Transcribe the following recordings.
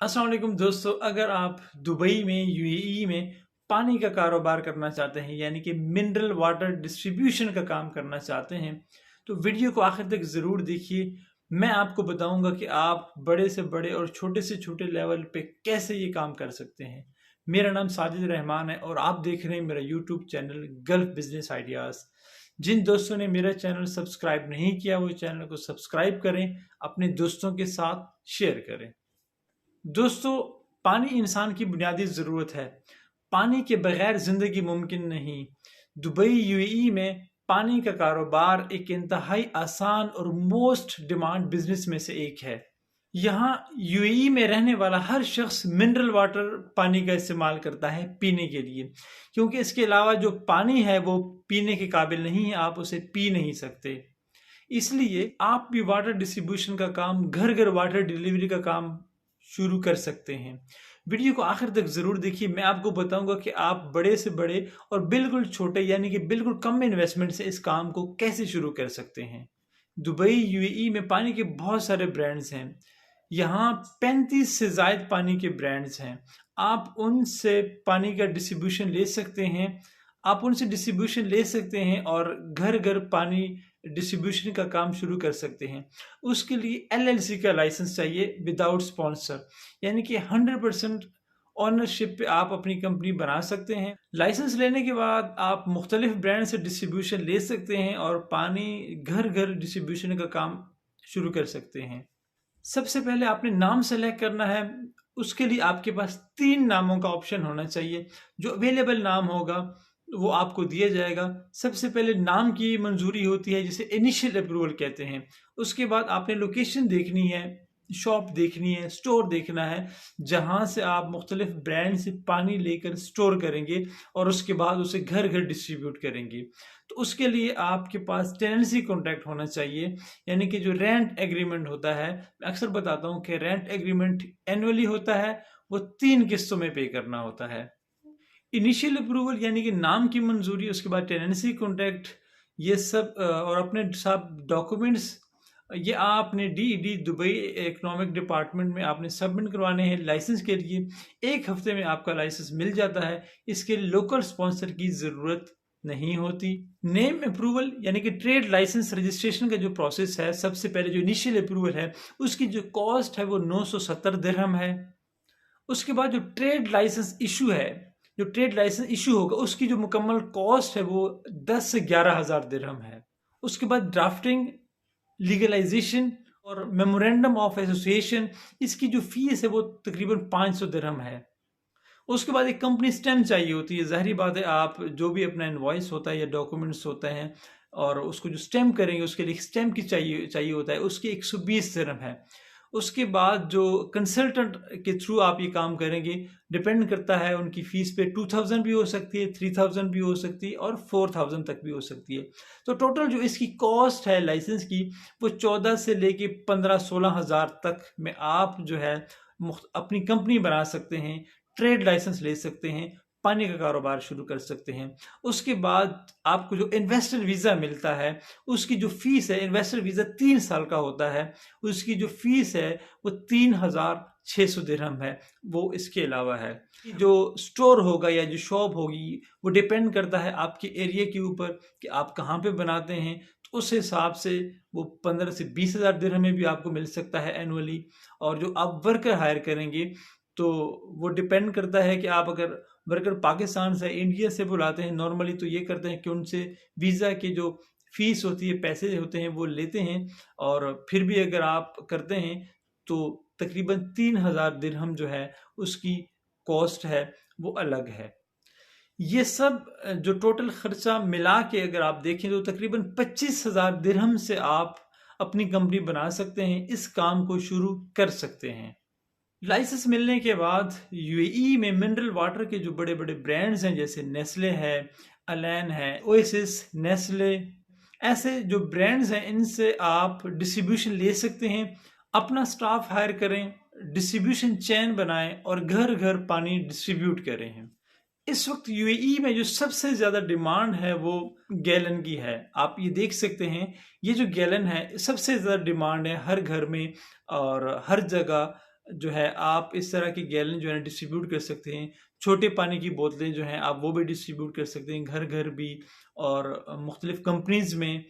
अस्सलाम वालेकुम दोस्तों, अगर आप दुबई में यूएई में पानी का कारोबार करना चाहते हैं यानी कि मिनरल वाटर डिस्ट्रीब्यूशन का काम करना चाहते हैं तो वीडियो को आखिर तक ज़रूर देखिए। मैं आपको बताऊंगा कि आप बड़े से बड़े और छोटे से छोटे लेवल पे कैसे ये काम कर सकते हैं। मेरा नाम साजिद रहमान है और आप देख रहे हैं मेरा YouTube channel Gulf business ideas. जिन दोस्तों ने मेरा चैनल सब्सक्राइब नहीं किया वो चैनल को सब्सक्राइब करें, अपने दोस्तों के साथ शेयर करें। दोस्तों, पानी इंसान की बुनियादी ज़रूरत है। पानी के बगैर ज़िंदगी मुमकिन नहीं। दुबई यूएई में पानी का कारोबार एक इंतहाई आसान और मोस्ट डिमांड बिजनेस में से एक है। यहाँ यूएई में रहने वाला हर शख्स मिनरल वाटर पानी का इस्तेमाल करता है पीने के लिए, क्योंकि इसके अलावा जो पानी है वो पीने के काबिल नहीं है, आप उसे पी नहीं सकते। इसलिए आप भी वाटर डिस्ट्रीब्यूशन का काम, घर घर वाटर डिलीवरी का काम शुरू कर सकते हैं। वीडियो को आखिर तक ज़रूर देखिए। मैं आपको बताऊंगा कि आप बड़े से बड़े और बिल्कुल छोटे यानी कि बिल्कुल कम इन्वेस्टमेंट से इस काम को कैसे शुरू कर सकते हैं। दुबई यूएई में पानी के बहुत सारे ब्रांड्स हैं। यहाँ 35 से ज़ायद पानी के ब्रांड्स हैं। आप उनसे पानी का डिस्ट्रीब्यूशन ले सकते हैं। और घर घर पानी डिस्ट्रीब्यूशन का काम शुरू कर सकते हैं। उसके लिए एलएलसी का लाइसेंस चाहिए विदाउट स्पॉन्सर, यानी कि 100% ऑनरशिप पे आप अपनी कंपनी बना सकते हैं। लाइसेंस लेने के बाद आप मुख्तलिफ ब्रांड से डिस्ट्रीब्यूशन ले सकते हैं और पानी घर घर डिस्ट्रीब्यूशन का काम शुरू कर सकते हैं। सबसे पहले आपने नाम सेलेक्ट करना है। उसके लिए आपके पास 3 नामों का ऑप्शन होना चाहिए। जो अवेलेबल नाम होगा वो आपको दिया जाएगा। सबसे पहले नाम की मंजूरी होती है जिसे इनिशियल अप्रूवल कहते हैं। उसके बाद आपने लोकेशन देखनी है, शॉप देखनी है, स्टोर देखना है जहां से आप मुख्तलिफ ब्रांड से पानी लेकर स्टोर करेंगे और उसके बाद उसे घर घर डिस्ट्रीब्यूट करेंगे। तो उसके लिए आपके पास टेनेंसी कॉन्ट्रैक्ट होना चाहिए, यानी कि जो रेंट एग्रीमेंट होता है। मैं अक्सर बताता हूँ कि रेंट एग्रीमेंट एनुअली होता है, वो 3 किस्तों में पे करना होता है। इनिशियल अप्रूवल यानी कि नाम की मंजूरी, उसके बाद टेनेंसी कॉन्ट्रैक्ट, ये सब और अपने सब डॉक्यूमेंट्स ये आपने डी दुबई इकोनॉमिक डिपार्टमेंट में आपने सबमिट करवाने हैं। लाइसेंस के लिए 1 हफ्ते में आपका लाइसेंस मिल जाता है। इसके लिए लोकल स्पॉन्सर की ज़रूरत नहीं होती। नेम अप्रूवल यानी कि ट्रेड लाइसेंस रजिस्ट्रेशन का जो प्रोसेस है, सबसे पहले जो इनिशियल अप्रूवल है उसकी जो कॉस्ट है वो 970 दिरहम है। उसके बाद जो ट्रेड लाइसेंस इशू होगा उसकी जो मुकम्मल कॉस्ट है वो 10 से 11 हज़ार दिरहम है। उसके बाद ड्राफ्टिंग, लीगलाइजेशन और मेमोरेंडम ऑफ एसोसिएशन, इसकी जो फीस है वो तकरीबन 500 दिरहम है। उसके बाद एक कंपनी स्टैम्प चाहिए होती है। ज़ाहिर बात है, आप जो भी अपना इनवॉइस होता है या डॉक्यूमेंट्स होते हैं और उसको जो स्टैम्प करेंगे उसके लिए स्टैम्प की चाहिए होता है, उसकी 120 दिरहम है। उसके बाद जो कंसल्टेंट के थ्रू आप ये काम करेंगे, डिपेंड करता है उनकी फ़ीस पे, 2000 भी हो सकती है, 3000 भी हो सकती है और 4000 तक भी हो सकती है। तो टोटल जो इसकी कॉस्ट है लाइसेंस की वो 14 से लेके 15-16 हज़ार तक में आप जो है अपनी कंपनी बना सकते हैं, ट्रेड लाइसेंस ले सकते हैं, पानी का कारोबार शुरू कर सकते हैं। उसके बाद आपको जो इन्वेस्टर वीज़ा मिलता है उसकी जो फीस है, इन्वेस्टर वीज़ा 3 साल का होता है, उसकी जो फीस है वो 3600 दिरहम है। वो इसके अलावा है जो स्टोर होगा या जो शॉप होगी वो डिपेंड करता है आपके एरिया के ऊपर कि आप कहाँ पे बनाते हैं। तो उस हिसाब से वो 15 से 20 हज़ार दिरहम में भी आपको मिल सकता है एनुअली। और जो आप वर्कर हायर करेंगे तो वो डिपेंड करता है कि आप अगर वर्कर पाकिस्तान से, इंडिया से बुलाते हैं नॉर्मली, तो ये करते हैं कि उनसे वीज़ा की जो फीस होती है, पैसे होते हैं वो लेते हैं। और फिर भी अगर आप करते हैं तो तकरीबन 3000 दिरहम जो है उसकी कॉस्ट है वो अलग है। ये सब जो टोटल खर्चा मिला के अगर आप देखें तो तकरीबन 25,000 दिरहम से आप अपनी कंपनी बना सकते हैं, इस काम को शुरू कर सकते हैं। लाइसेंस मिलने के बाद यूएई में मिनरल वाटर के जो बड़े बड़े ब्रांड्स हैं जैसे नेस्ले है, अलेन है, ओएसिस, नेस्ले, ऐसे जो ब्रांड्स हैं इनसे आप डिस्ट्रीब्यूशन ले सकते हैं। अपना स्टाफ हायर करें, डिस्ट्रीब्यूशन चेन बनाएं और घर घर पानी डिस्ट्रीब्यूट करें। इस वक्त यूएई में जो सबसे ज़्यादा डिमांड है वो गैलन की है। आप ये देख सकते हैं, ये जो गैलन है सबसे ज़्यादा डिमांड है हर घर में और हर जगह। जो है आप इस तरह के गैलन जो है डिस्ट्रीब्यूट कर सकते हैं। छोटे पानी की बोतलें जो हैं आप वो भी डिस्ट्रीब्यूट कर सकते हैं घर घर भी और मुख्तलिफ कंपनीज में।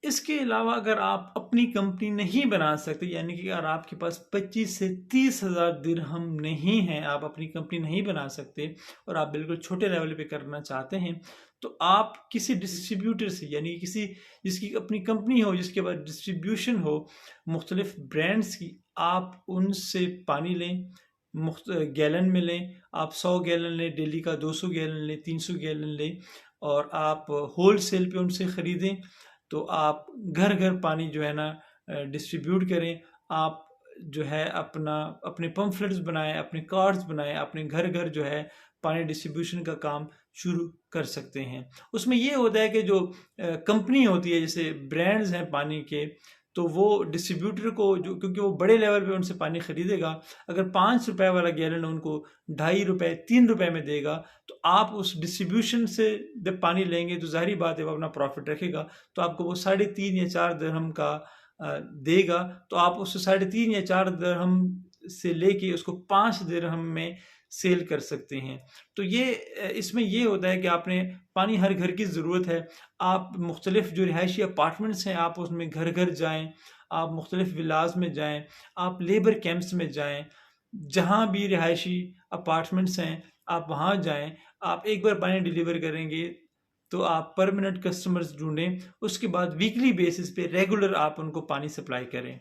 इसके अलावा अगर आप अपनी कंपनी नहीं बना सकते, यानी कि अगर आपके पास 25 से 30,000 दिरहम नहीं है, आप अपनी कंपनी नहीं बना सकते और आप बिल्कुल छोटे लेवल पे करना चाहते हैं, तो आप किसी डिस्ट्रीब्यूटर से, यानी किसी जिसकी अपनी कंपनी हो, जिसके पास डिस्ट्रीब्यूशन हो मुख्तलिफ ब्रांड्स की, आप उनसे पानी लें, गैलन में लें। आप 100 गैलन लें डेली का, 200 गैलन लें, 300 गैलन लें और आप होल सेल पे उनसे ख़रीदें। तो आप घर घर पानी जो है ना डिस्ट्रीब्यूट करें। आप जो है अपने पम्फलेट्स बनाएं, अपने कार्ड्स बनाएं, अपने घर घर जो है पानी डिस्ट्रीब्यूशन का काम शुरू कर सकते हैं। उसमें ये होता है कि जो कंपनी होती है, जैसे ब्रांड्स हैं पानी के, तो वो डिस्ट्रीब्यूटर को जो, क्योंकि वो बड़े लेवल पे उनसे पानी खरीदेगा, अगर 5 रुपए वाला गैलन उनको 2.5 रुपए 3 रुपए में देगा, तो आप उस डिस्ट्रीब्यूशन से जब पानी लेंगे तो जाहिर बात है वो अपना प्रॉफिट रखेगा, तो आपको वो 3.5 या 4 दिरहम का देगा। तो आप उससे 3.5 या 4 दिरहम से लेके उसको 5 दिरहम में सेल कर सकते हैं। तो ये इसमें ये होता है कि आपने पानी हर घर की ज़रूरत है। आप मुख्तलिफ जो रिहायशी अपार्टमेंट्स हैं आप उसमें घर घर जाएं, आप मुख्तलिफ विलाज में जाएं, आप लेबर कैंप्स में जाएं, जहाँ भी रिहायशी अपार्टमेंट्स हैं आप वहाँ जाएं। आप एक बार पानी डिलीवर करेंगे तो आप परमानेंट कस्टमर्स ढूंढें, उसके बाद वीकली बेसिस पे रेगुलर आप उनको पानी सप्लाई करें।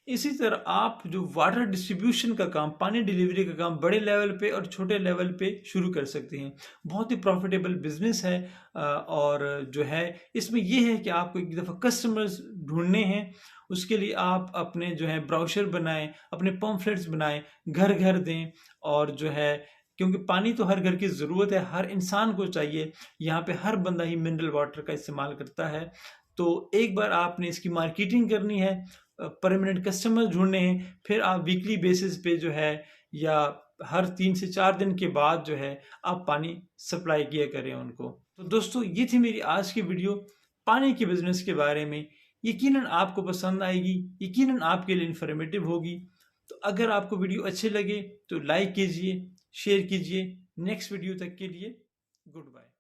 इसी तरह आप जो वाटर डिस्ट्रीब्यूशन का काम, पानी डिलीवरी का काम बड़े लेवल पे और छोटे लेवल पे शुरू कर सकते हैं। बहुत ही प्रॉफिटेबल बिजनेस है और जो है इसमें यह है कि आपको एक दफ़ा कस्टमर्स ढूंढने हैं। उसके लिए आप अपने जो है ब्राउशर बनाएं, अपने पम्फलेट्स बनाएं, घर घर दें और जो है, क्योंकि पानी तो हर घर की ज़रूरत है, हर इंसान को चाहिए। यहाँ पे हर बंदा ही मिनरल वाटर का इस्तेमाल करता है। तो एक बार आपने इसकी मार्केटिंग करनी है, परमानेंट कस्टमर ढूंढने हैं, फिर आप वीकली बेसिस पे जो है या हर 3 से 4 दिन के बाद जो है आप पानी सप्लाई किया करें उनको। तो दोस्तों ये थी मेरी आज की वीडियो पानी के बिजनेस के बारे में। यकीनन आपको पसंद आएगी, यकीनन आपके लिए इंफॉर्मेटिव होगी। तो अगर आपको वीडियो अच्छे लगे तो लाइक कीजिए, शेयर कीजिए। नेक्स्ट वीडियो तक के लिए गुड बाय।